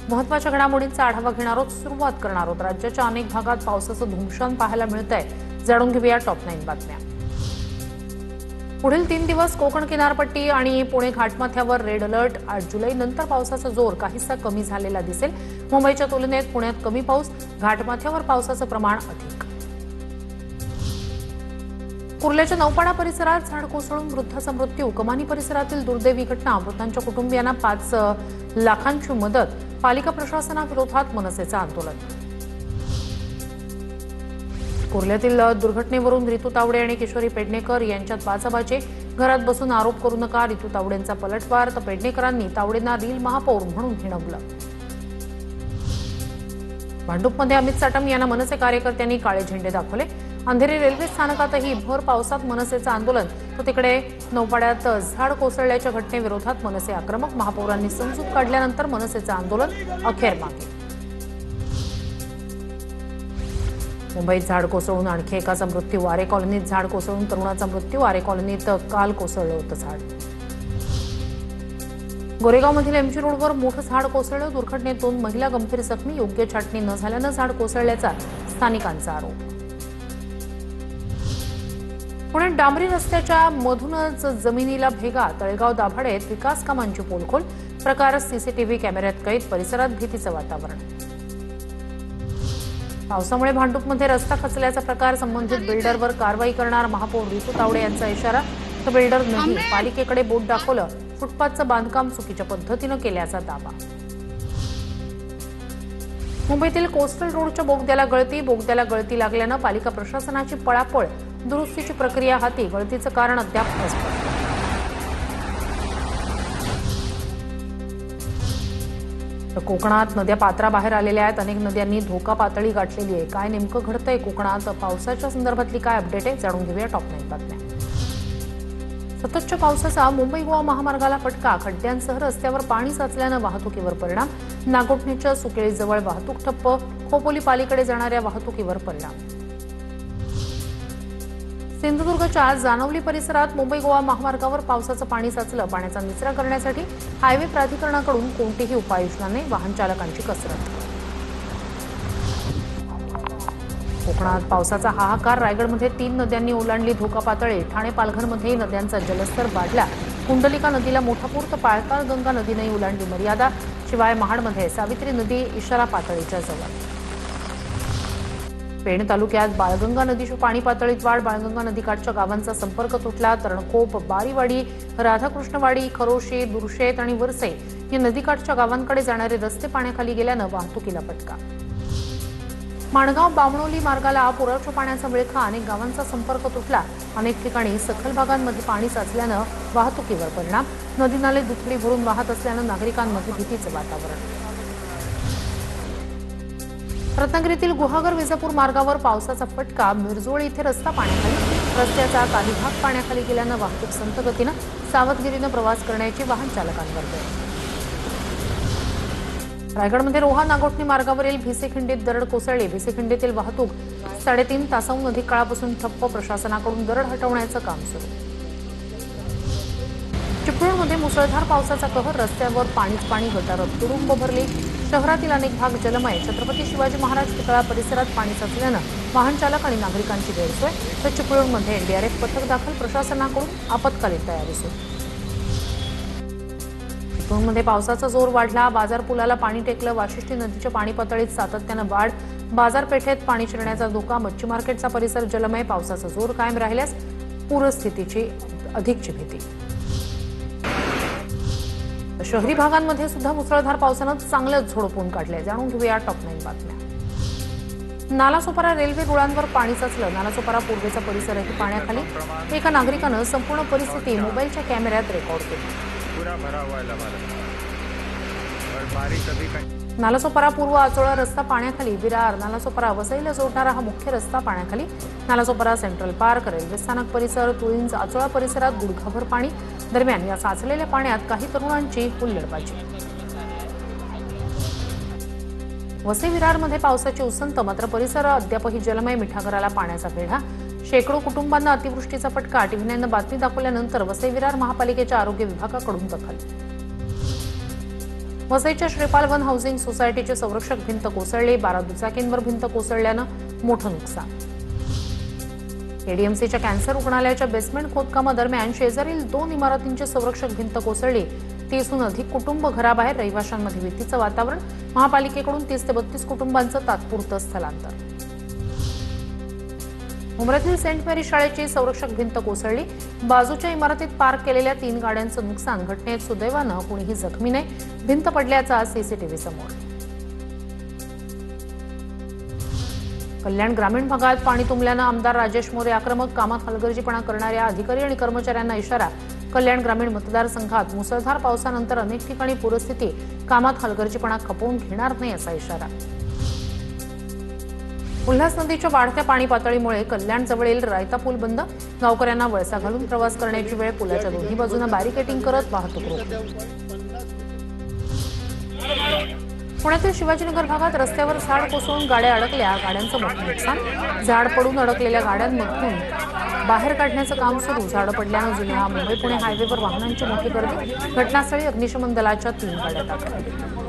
महत्त्वाच्या घडामोडींचा आढावा घेणार आहोत. सुरुवात करणार आहोत राज्याच्या अनेक भागात पावसाचं धुमशान पाहायला मिळतंय. जाणून घेऊया टॉप 9 बातम्या. पुढील 3 दिवस कोकण किनारपट्टी आणि पुणे घाटमाथ्यावर रेड अलर्ट. 8 जुलै नंतर पावसाचा जोर काहीसा कमी झालेला दिसेल. मुंबईच्या तुलनेत पुण्यात कमी पाऊस, घाटमाथ्यावर पावसाचं प्रमाण अधिक. कुर्ल्याच्या नौपाडा परिसरात झाड कोसळून वृद्धाचा मृत्यू. कमानी परिसरातील दुर्दैवी घटना. मृतांच्या कुटुंबियांना 5 लाखांची मदत. पालिका प्रशासनाविरोधात मनसेचं आंदोलन. कुर्ल्यातील दुर्घटनेवरून रितू तावडे आणि किशोरी पेडणेकर यांच्यात बाचाबाची. घरात बसून आरोप करू नका, रितू तावडेंचा पलटवार. तर पेडणेकरांनी तावडेंना रील महापौर म्हणून हिणवलं. भांडूपमध्ये अमित साटम यांना मनसे कार्यकर्त्यांनी काळे झेंडे दाखवले. अंधेरी रेल्वे स्थानकातही भर पावसात मनसेचं आंदोलन. तर तिकडे नौपाड्यात झाड कोसळल्याच्या घटनेविरोधात मनसे आक्रमक. महापौरांनी समजूत काढल्यानंतर मनसेचं आंदोलन अखेर मागे. मुंबईत झाड कोसळून आणखी एकाचा मृत्यू. आरे कॉलनीत झाड कोसळून तरुणाचा मृत्यू. आरे कॉलनीत काल कोसळलं होतं झाड. गोरेगावमधील एमजी रोडवर मोठं झाड कोसळलं. दुर्घटनेत 2 महिला गंभीर जखमी. योग्य छाटणी न झाल्यानं झाड कोसळल्याचा स्थानिकांचा आरोप. पुण्यात डांबरी रस्त्याच्या मधूनच जमिनीला भेगा. तळेगाव दाभाडेत विकास कामांची पोलखोल. प्रकार सीसीटीव्ही कॅमेऱ्यात कैद. परिसरात भीतीचं वातावरण. पावसामुळे भांडूपमध्ये रस्ता खचल्याचा प्रकार. संबंधित बिल्डरवर कारवाई करणार. महापौर रितू तावडे यांचा इशारा. तर बिल्डर नाही, पालिकेकडे बोट दाखवलं. फुटपाथचं बांधकाम चुकीच्या पद्धतीनं केल्याचा दावा. मुंबईतील कोस्टल रोडच्या बोगद्याला गळती. बोगद्याला गळती लागल्यानं पालिका प्रशासनाची पळापळ. दुरुस्तीची प्रक्रिया हाती. गळतीचं कारण अद्याप अस्पष्ट. कोकणात नद्या पात्राबाहेर आलेल्या आहेत. अनेक नद्यांनी धोका पातळी गाठलेली आहे. काय नेमकं घडतंय कोकणात? पावसाच्या संदर्भातली काय अपडेट आहे? जाणून घेऊया टॉप 9 बातम्या. सततच्या पावसाचा मुंबई गोवा महामार्गाला फटका. खड्ड्यांसह रस्त्यावर पाणी साचल्यानं वाहतुकीवर परिणाम. नागोठणेच्या सुकेळीजवळ वाहतूक ठप्प. खोपोली पालीकडे जाणाऱ्या वाहतुकीवर परिणाम. सिंधुदुर्गच्या जानवली परिसरात मुंबई गोवा महामार्गावर पावसाचं पाणी साचलं. पाण्याचा निचरा करण्यासाठी हायवे प्राधिकरणाकडून कोणतीही उपाययोजना नाही. वाहन चालकांची कसरत. कोकणात पावसाचा हाहाकार. रायगडमध्ये 3 नद्यांनी ओलांडली धोका पातळी. ठाणे पालघरमध्ये नद्यांचा जलस्तर वाढला. कुंडलिका नदीला मोठा पूर. तर पाळकाळ गंगा नदीनेही ओलांडली मर्यादा. शिवाय महाडमध्ये सावित्री नदी इशारा पातळीच्या जवळ. पेण तालुक्यात बाळगंगा नदीची पाणी पातळीत वाढ. बाळगंगा नदीकाठच्या गावांचा संपर्क तुटला. तरणखोप, बारीवाडी, राधाकृष्णवाडी, खरोशी, दुर्शेत आणि वरसे या नदीकाठच्या गावांकडे जाणारे रस्ते पाण्याखाली गेल्यानं वाहतुकीला फटका. माणगाव बामणोली मार्गाला पुराच्या पाण्याचा विळखा. अनेक गावांचा संपर्क तुटला. अनेक ठिकाणी सखल भागांमध्ये पाणी साचल्यानं वाहतुकीवर परिणाम. नदी नाले दुथडी भरून वाहत असल्यानं नागरिकांमध्ये भीतीचं वातावरण. रत्नागिरीतील गुहागर विजापूर मार्गावर पावसाचा फटका. मिरजोळ इथे रस्ता पाण्याखाली. रस्त्याचा काही भाग पाण्याखाली गेल्यानं वाहतूक संथ गतीनं. सावधगिरीनं प्रवास करण्याची वाहन चालकांवर वेळ. रायगडमध्ये रोहा नागोठणे मार्गावरील भिसेखिंडीत दरड कोसळली. भिसेखिंडीतील वाहतूक 3.5 तासाहून अधिक काळापासून ठप्प. प्रशासनाकडून दरड हटवण्याचं काम सुरू. चिपळूणमध्ये मुसळधार पावसाचा कहर. रस्त्यावर पाणीच पाणी. गटारं तुडुंब भरली. शहरातील अनेक भाग जलमय. छत्रपती शिवाजी महाराज पुतळा परिसरात पाणी साचल्यानं वाहन चालक आणि नागरिकांची गैरसोय. तर चिपळूणमध्ये एनडीआरएफ पथक दाखल. प्रशासनाकडून आपत्कालीन तयारी सुरू. चिपळूणमध्ये पावसाचा जोर वाढला. बाजार पुलाला पाणी टेकलं. वाशिष्ठी नदीच्या पाणी पातळीत सातत्यानं वाढ. बाजारपेठेत पाणी शिरण्याचा धोका. मच्छी मार्केटचा परिसर जलमय. पावसाचा जोर कायम राहिल्यास पूरस्थितीची अधिकची भीती. शहरी भागांमध्ये सुद्धा मुसळधार पावसानं चांगलंच झोडपून काढलंय. जाणून घेऊया टॉप 9 बातम्या. नालासोपारा रेल्वे रुळांवर पाणी साचलं. नालासोपारा पूर्वेचा परिसरही पाण्याखाली. एका नागरिकानं संपूर्ण परिस्थिती मोबाईलच्या कॅमेऱ्यात रेकॉर्ड केली. नालासोपारा पूर्व आचोळा रस्ता पाण्याखाली. विरार नालासोपारा वसईला जोडणारा हा मुख्य रस्ता पाण्याखाली. नालासोपारा सेंट्रल पार्क, रेल्वे स्थानक परिसर, तुळींज आचोळा परिसरात गुडघाभर पाणी. दरम्यान या साचलेल्या पाण्यात काही तरुणांची हुल्लडबाजी. वसई विरारमध्ये पावसाची उसंत. मात्र परिसर अद्यापही जलमय. मिठागराला पाण्याचा वेढा. शेकडो कुटुंबांना अतिवृष्टीचा फटका. टीव्हीने बातमी दाखवल्यानंतर वसई विरार महापालिकेच्या आरोग्य विभागाकडून दखल. वसईच्या श्रीपाल वन हाऊसिंग सोसायटीची संरक्षक भिंत कोसळली, 12 दुचाकींवर भिंत कोसळल्यानं मोठं नुकसान. एडीएमसीच्या कॅन्सर रुग्णालयाच्या बेसमेंट खोदकामादरम्यान शेजारील 2 इमारतींची संरक्षक भिंत कोसळली. 30हून अधिक कुटुंब घराबाहेर, रहिवाशांमध्ये भीतीचं वातावरण. महापालिकेकडून 30 ते 32 कुटुंबांचं तात्पुरतं स्थलांतर. उमरेतील सेंट मेरी शाळेची संरक्षक भिंत कोसळली, बाजूच्या इमारतीत पार्क केलेल्या 3 गाड्यांचं नुकसान. घटनेत सुदैवानं कुणीही जखमी नाही. भिंत पडल्याचा सीसीटीव्ही समोर. कल्याण ग्रामीण भागात पाणी तुंबल्यानं आमदार राजेश मोरे आक्रमक, कामात हलगर्जीपणा करणाऱ्या अधिकारी आणि कर्मचाऱ्यांना इशारा. कल्याण ग्रामीण मतदारसंघात मुसळधार पावसानंतर अनेक ठिकाणी पूरस्थिती, कामात हलगर्जीपणा खपवून घेणार नाही असा इशारा. उल्हास नदीच्या वाढत्या पाणी पातळीमुळे कल्याणजवळील रायता पूल बंद, गावकऱ्यांना वळसा घालून प्रवास करण्याची वेळ. पुलाच्या दोन्ही बाजूंना बॅरिकेडिंग करत वाहतूक रोखली. पुण्यातील शिवाजीनगर भागात रस्त्यावर झाड कोसळून गाड्या अडकल्या, गाड्यांचं मोठं नुकसान. झाड पडून अडकलेल्या गाड्यांमधून बाहेर काढण्याचं काम सुरू. झाडं पडल्यानं जुन्या मुंबई पुणे हायवेवर वाहनांची मोठी गर्दी. घटनास्थळी अग्निशमन दलाच्या 3 गाड्या दाखल.